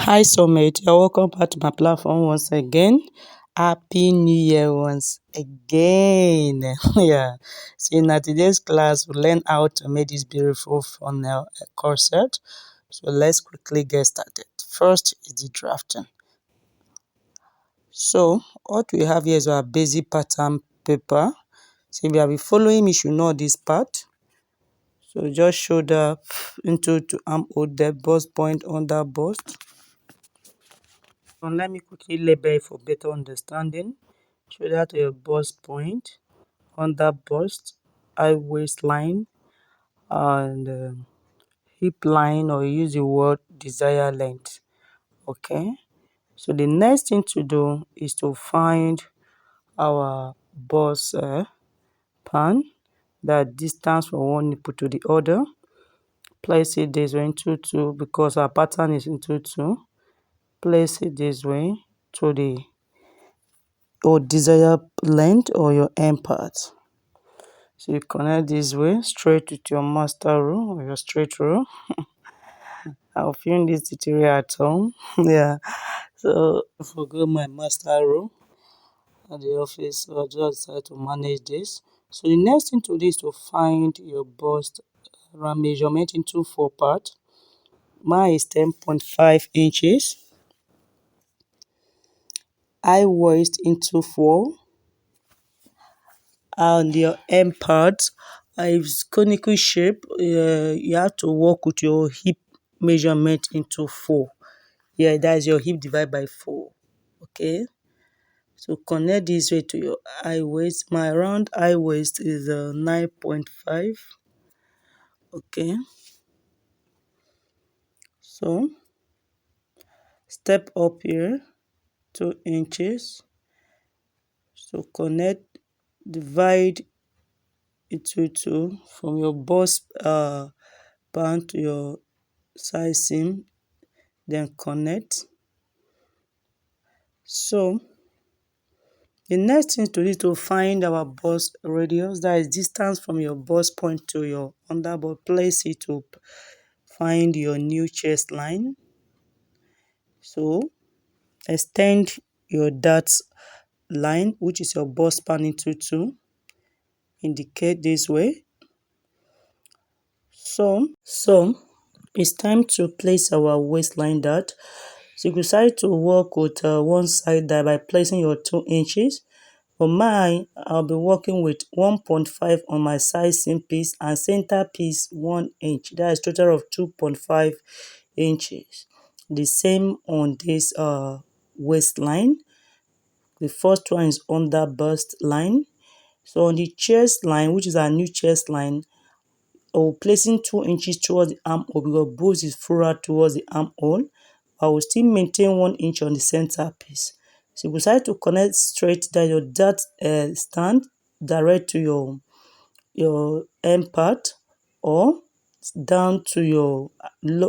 Hi Summit, you're welcome back to my platform once again. Happy New Year once again. Yeah. So in today's class, we'll learn how to make this beautiful funnel corset. So let's quickly get started. First is the drafting. So what we have here is our basic pattern paper. So if you have been following me, you should know this part. So just shoulder into to armhole depth, bust point under bust. So let me quickly label it for better understanding. Shoulder to your bust point, under bust, high waistline, and hip line, or use the word desired length. Okay. So the next thing to do is to find our bust pan, that distance from one nipple to the other. Place it this way into two because our pattern is into two. Place it this way to the or desired length or your end part. So you connect this way straight with your master rule or your straight rule. I'll film this tutorial at home. Yeah. So I forgot my master rule at the office, so I just decided to manage this. So the next thing to do is to find your bust measurement into four parts. Mine is 10.5 inches. I waist into 4, and your end part is conical shape. You have to work with your hip measurement into 4. Yeah, that's your hip divided by 4. Okay, so connect this way to your high waist. My round high waist is 9.5. Okay, so step up here 2 inches. So connect, divide into 2 from your bust band to your side seam, then connect. So the next thing to do is to find our bust radius, that is distance from your bust point to your underbust. Place it to find your new chest line. So extend your dart line, which is your bust span, into 2. Indicate this way. So it's time to place our waistline dart. So you decide to work with one side dart by placing your 2 inches. For mine, I'll be working with 1.5 on my side seam piece and center piece 1 inch. That is total of 2.5 inches. The same on this waistline. The first one is under bust line. So on the chest line, which is our new chest line, or placing 2 inches towards the armhole because both is further towards the armhole. I will still maintain 1 inch on the center piece. So you decide to connect straight that your dart stand direct to your end part, or down to your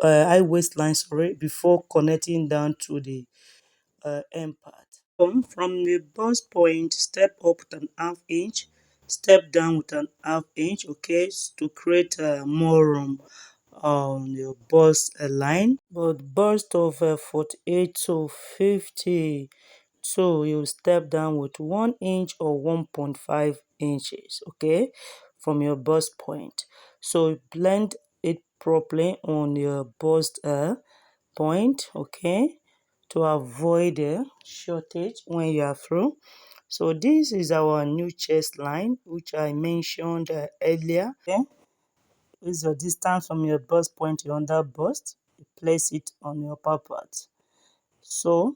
high waistline, sorry, before connecting down to the end part. From the bust point, step up with an half inch, step down with an half inch, okay, to create more room on your bust line. But bust of 48 to 50, so you step down with 1 inch or 1.5 inches, okay, from your bust point. So blend it properly on your bust point, okay, to avoid shortage when you are through. So this is our new chest line, which I mentioned earlier. Okay, this is your distance from your bust point to your under bust. You place it on your upper part. So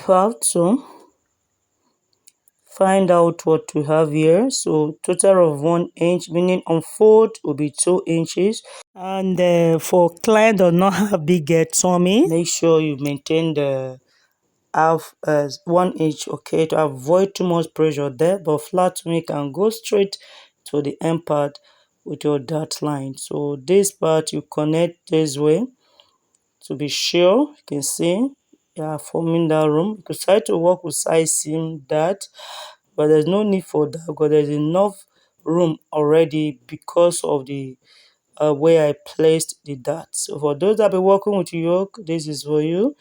you have to find out what we have here. So total of 1 inch, meaning on fold will be 2 inches. And for client does not have big tummy, make sure you maintain the half 1 inch, okay, to avoid too much pressure there. But flat tummy can go straight to the end part with your dart line. So this part you connect this way to be sure. You can see you are forming that room. You could try to work with side seam dart, but there's no need for that because there's enough room already because of the where I placed the dart. So for those that be working with yoke, this is for you.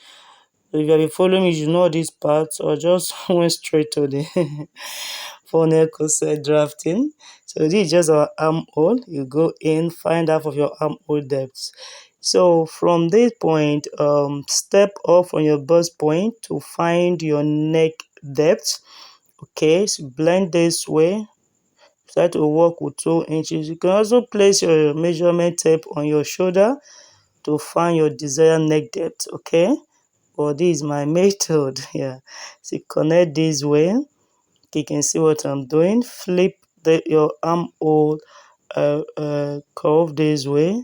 If you have been following me, you know these parts, or just went straight to the funnel corset drafting. So this is just our armhole. You go in, find half of your armhole depth. So from this point, step up from your bust point to find your neck depth. Okay, so blend this way. Start to work with 2 inches. You can also place your measurement tape on your shoulder to find your desired neck depth. Okay, but this is my method. Yeah, so connect this way. You can see what I'm doing. Flip your armhole curve this way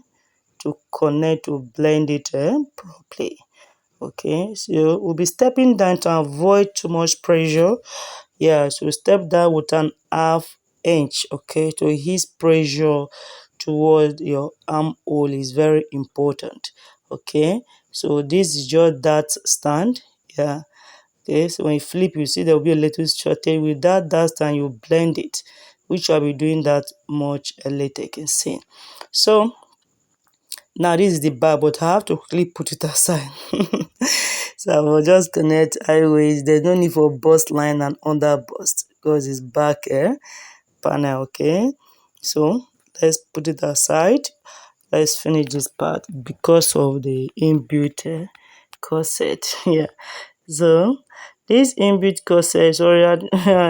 to connect, to blend it properly. Okay, so we'll be stepping down to avoid too much pressure. Yeah, so step down with an half inch, okay, to ease pressure towards your armhole is very important. Okay, so this is just that stand. Yeah, okay, so when you flip, you see there will be a little shortage. With that stand, you blend it, which I'll be doing that much later, you can see. So now this is the bar, but I have to quickly put it aside. So I will just connect highways. There's no need for bust line and under bust because it's back panel. Okay, so let's put it aside. Let's finish this part because of the inbuilt corset. Yeah, so this inbuilt corset, sorry,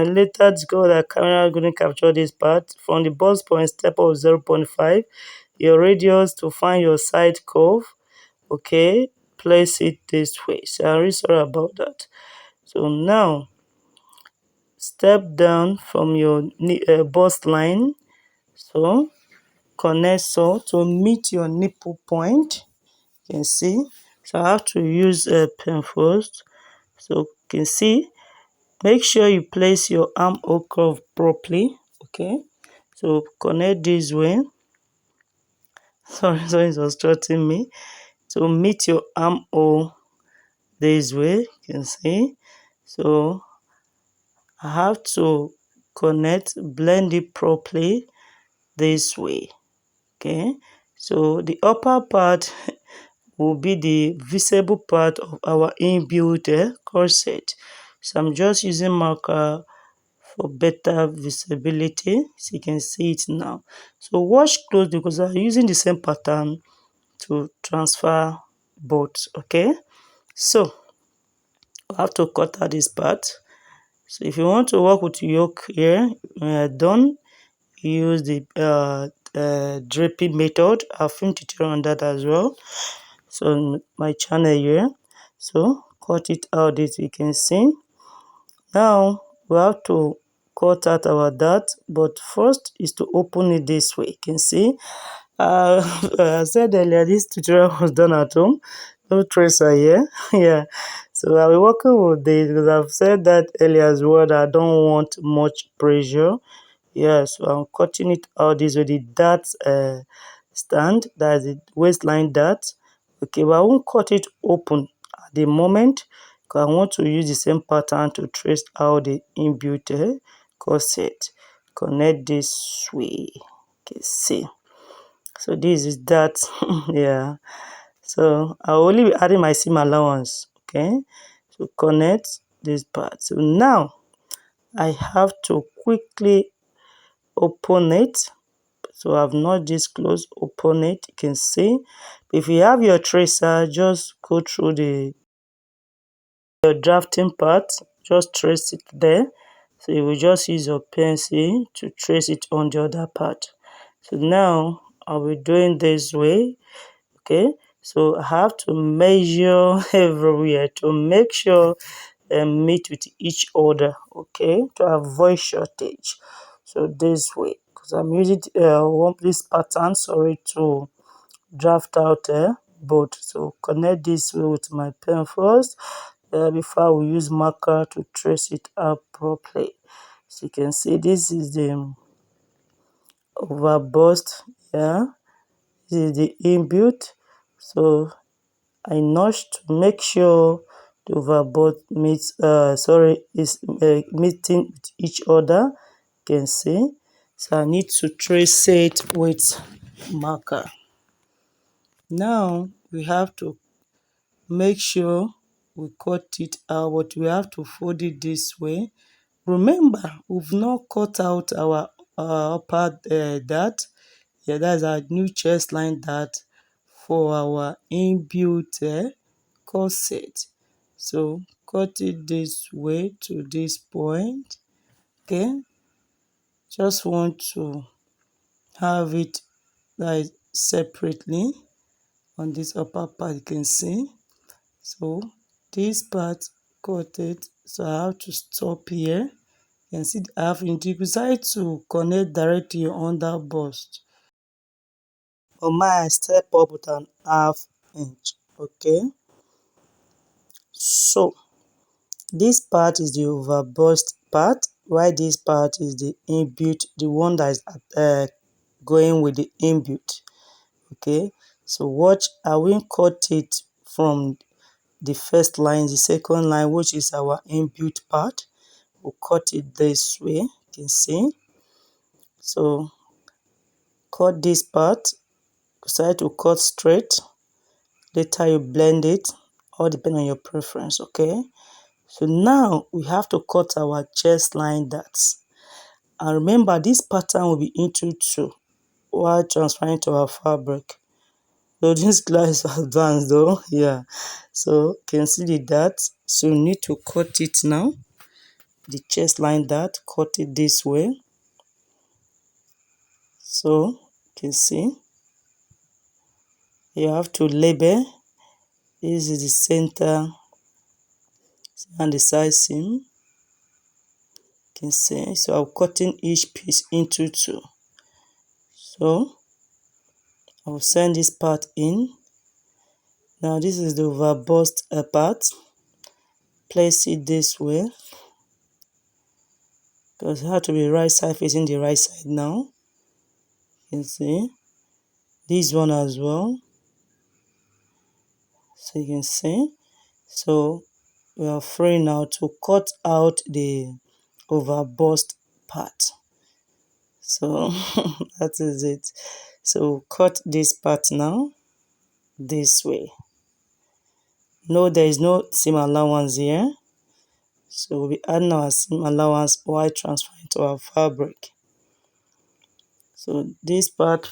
later discovered that camera couldn't capture this part. From the bust point, step of 0.5, your radius to find your side curve. Okay, place it this way. So I'm really sorry about that. So now step down from your bust line. So connect so to meet your nipple point. You can see. So I have to use a pen first. So you can see. Make sure you place your armhole curve properly. Okay. So connect this way. Sorry, it's obstructing me. So meet your armhole this way. You can see. So I have to connect, blend it properly this way. Okay, so the upper part will be the visible part of our inbuilt corset. So I'm just using marker for better visibility, so you can see it now. So watch closely because I'm using the same pattern to transfer both. Okay, so I have to cut out this part. So if you want to work with yoke here, when you're done, use the draping method. I'll film tutorial on that as well. So on my channel here. So cut it out this you can see. Now we have to cut out our dart, but first is to open it this way. You can see. I said earlier this tutorial was done at home. No tracer here. Yeah. So I'll be working with this because I've said that earlier as well that I don't want much pressure. Yeah, so I'm cutting it out this way. The dart stand, that's the waistline dart. Okay, but I won't cut it open at the moment because I want to use the same pattern to trace out the inbuilt corset. Connect this way. Okay, see. So this is that. Yeah. So I'll only be adding my seam allowance. Okay. So connect this part. So now I have to quickly open it. So I've not this close, open it. You can see. If you have your tracer, just go through the your drafting part, just trace it there. So you will just use your pencil to trace it on the other part. So now I'll be doing this way. Okay, so I have to measure everywhere to make sure they meet with each other. Okay, to avoid shortage. So this way, because I'm using this pattern, sorry, to draft out both. So connect this way with my pen first before I will use marker to trace it out properly. So you can see this is the overbust. Yeah, this is the inbuilt. So I notch to make sure the overbust meets is meeting with each other. You can see. So I need to trace it with marker. Now we have to make sure we cut it out, but we have to fold it this way. Remember, we've not cut out our upper dart. Yeah, that's our new chest line dart for our inbuilt corset. So cut it this way to this point. Okay, just want to have it like separately on this upper part, you can see. So this part cut it, so I have to stop here. You can see I have you decide to connect directly on that bust. For mine, step up with an half inch. Okay, so this part is the overbust part, while this part is the inbuilt, the one that is going with the inbuilt. Okay, so watch, I will cut it from the first line, the second line, which is our inbuilt part. We'll cut it this way, you can see. So cut this part, decide to cut straight, later you blend it, all depend on your preference. Okay, so now we have to cut our chest line darts, and remember this pattern will be into two while transferring to our fabric. So this class is advanced though, yeah. So you can see the dart, so you need to cut it now. The chest line dart, cut it this way. So you can see you have to label. This is the center and the side seam. You can see, so I'm cutting each piece into two. So I'll send this part in. Now this is the overbust part. Place it this way, because it has to be right side facing the right side now. You can see this one as well. So you can see. So we are free now to cut out the overbust part. So that is it. So cut this part now this way. No, there is no seam allowance here, so we'll be adding our seam allowance while transferring to our fabric. So this part,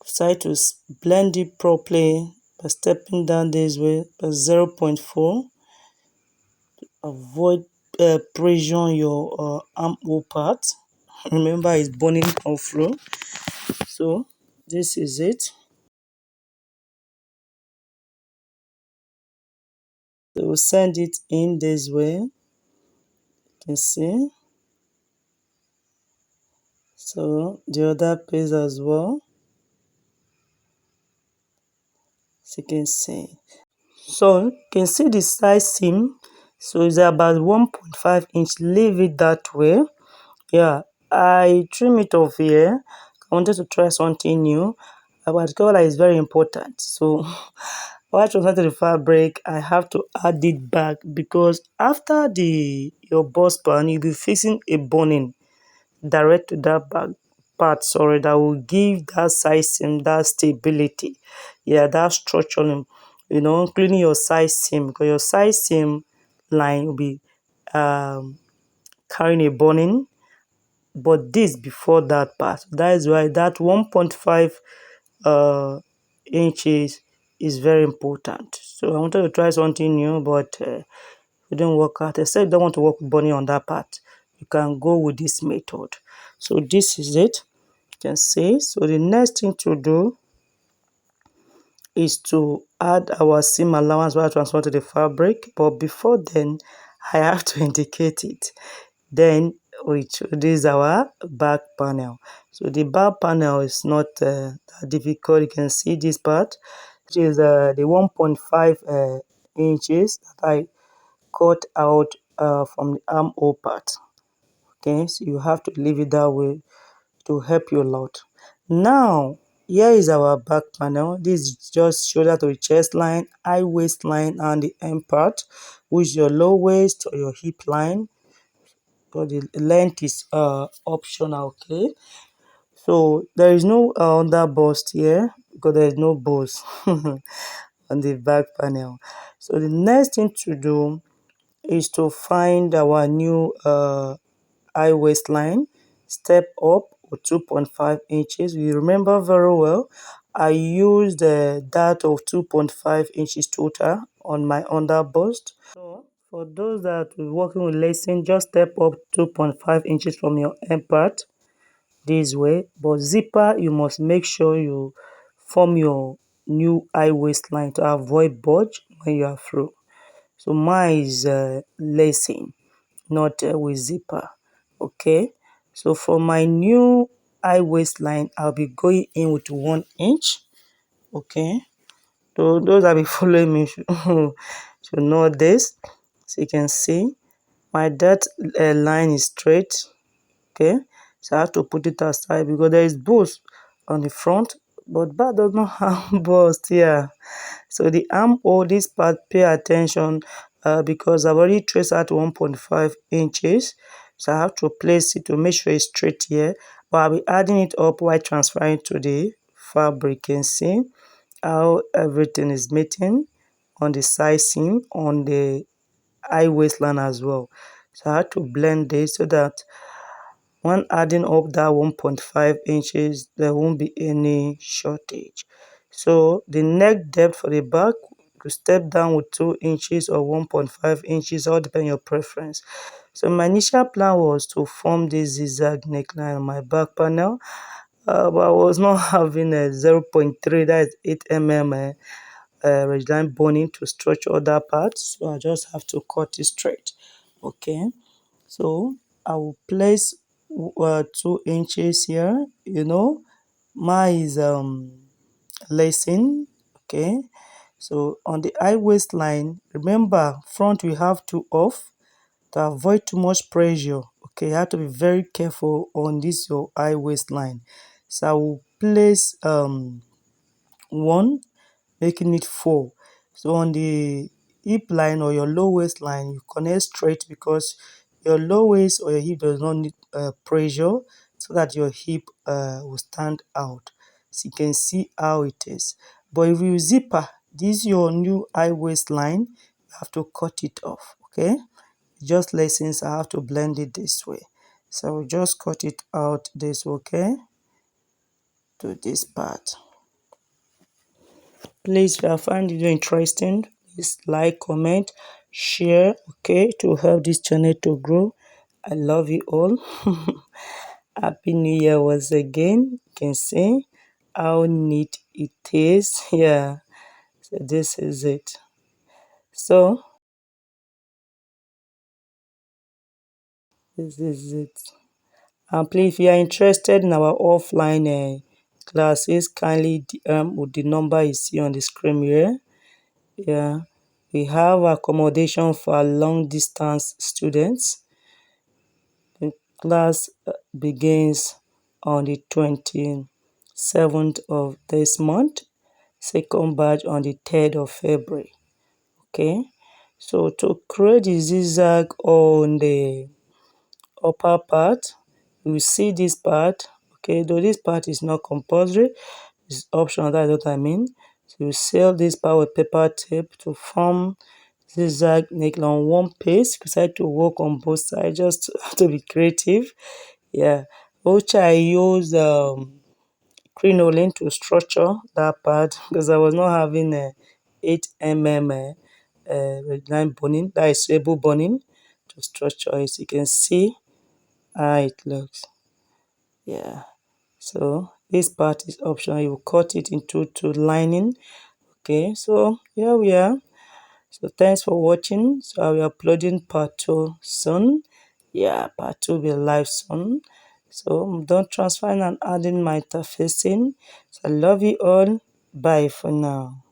decide to blend it properly by stepping down this way by 0.4. Avoid pressure on your armhole part. Remember, it's burning off flow. So this is it. So we'll send it in this way. You can see. So the other piece as well. As you can see. So you can see the side seam. So it's about 1.5 inch. Leave it that way. Yeah, I trim it off here. I wanted to try something new. But color is very important. So while transferring the fabric, I have to add it back, because after your bust pan, you'll be facing a boning direct to that back part, sorry, that will give that side seam that stability. Yeah, that structuring, including your side seam, because your side seam line will be carrying a boning, but this before that part. That is why that 1.5 inches is very important. So I wanted to try something new, but it didn't work out. I said, don't want to work with bunny on that part, you can go with this method. So this is it, you can see. So the next thing to do is to add our seam allowance while transfer to the fabric, but before then I have to indicate it. Then this is our back panel. So the back panel is not that difficult. You can see this part, which is the 1.5 inches that I cut out from the armhole part. Okay, so you have to leave it that way to help you a lot. Now here is our back panel. This is just shoulder to the chest line, high waistline, and the end part, which is your low waist or your hip line. But the length is optional. Okay, So there is no under bust here because there is no bust on the back panel. So the next thing to do is to find our new high waistline, step up or 2.5 inches. You remember very well, I used that of 2.5 inches total on my under bust. So for those that are working with lacing, just step up 2.5 inches from your end part this way. But zipper, you must make sure you form your new high waistline to avoid bulge when you are through. So mine is lacing, not with zipper. Okay. So for my new high waistline, I'll be going in with 1 inch. Okay. So those that be following me should know this. So you can see my dot line is straight. Okay, so I have to put it aside because there is bust on the front, but back does not have bust here. So the armhole, this part, pay attention because I've already traced out 1.5 inches. So I have to place it to make sure it's straight here, but I'll be adding it up while transferring to the fabric. You can see how everything is meeting on the side seam, on the high waistline as well. So I had to blend this so that when adding up that 1.5 inches, there won't be any shortage. So the neck depth for the back, you step down with 2 inches or 1.5 inches, all depending on your preference. So my initial plan was to form this zigzag neckline on my back panel, but I was not having a zero 0.3, that is 8 mm line boning to stretch other parts, so I just have to cut it straight. Okay. So I will place 2 inches here. Mine is lacing. Okay. So on the high waistline, remember front we have to off to avoid too much pressure. Okay, you have to be very careful on this your high waistline. So I will place one, making it 4. So on the hip line or your low waistline, you connect straight because your low waist or your hip does not need pressure, so that your hip will stand out. So you can see how it is. But if you zipper, this is your new high waistline, you have to cut it off. Okay, just lessons, I have to blend it this way. So I will just cut it out this way. Okay, to this part. Please, if you find it interesting, please like, comment, share, okay, to help this channel to grow. I love you all. Happy New Year once again. You can see how neat it is. Yeah, so this is it. So, this is it. And please, if you are interested in our offline classes, kindly DM with the number you see on the screen here. Yeah, we have accommodation for long distance students. The class begins on the 27th of this month, second batch on the 3rd of February. Okay, so to create the zigzag on the upper part, you will see this part. Okay, though this part is not compulsory, it's optional, that's what I mean. So you seal this part with paper tape to form zigzag neckline on one piece. Because I had to work on both sides, just to be creative. Yeah, which I use crinoline to structure that part because I was not having a 8 mm line boning, that is able boning to structure it. You can see how it looks. Yeah, so this part is optional. You cut it into two lining. Okay, so here we are. So thanks for watching. So I'll be uploading part 2 soon. Yeah, part 2 will be live soon. So I'm done transferring and adding my interfacing. So I love you all. Bye for now.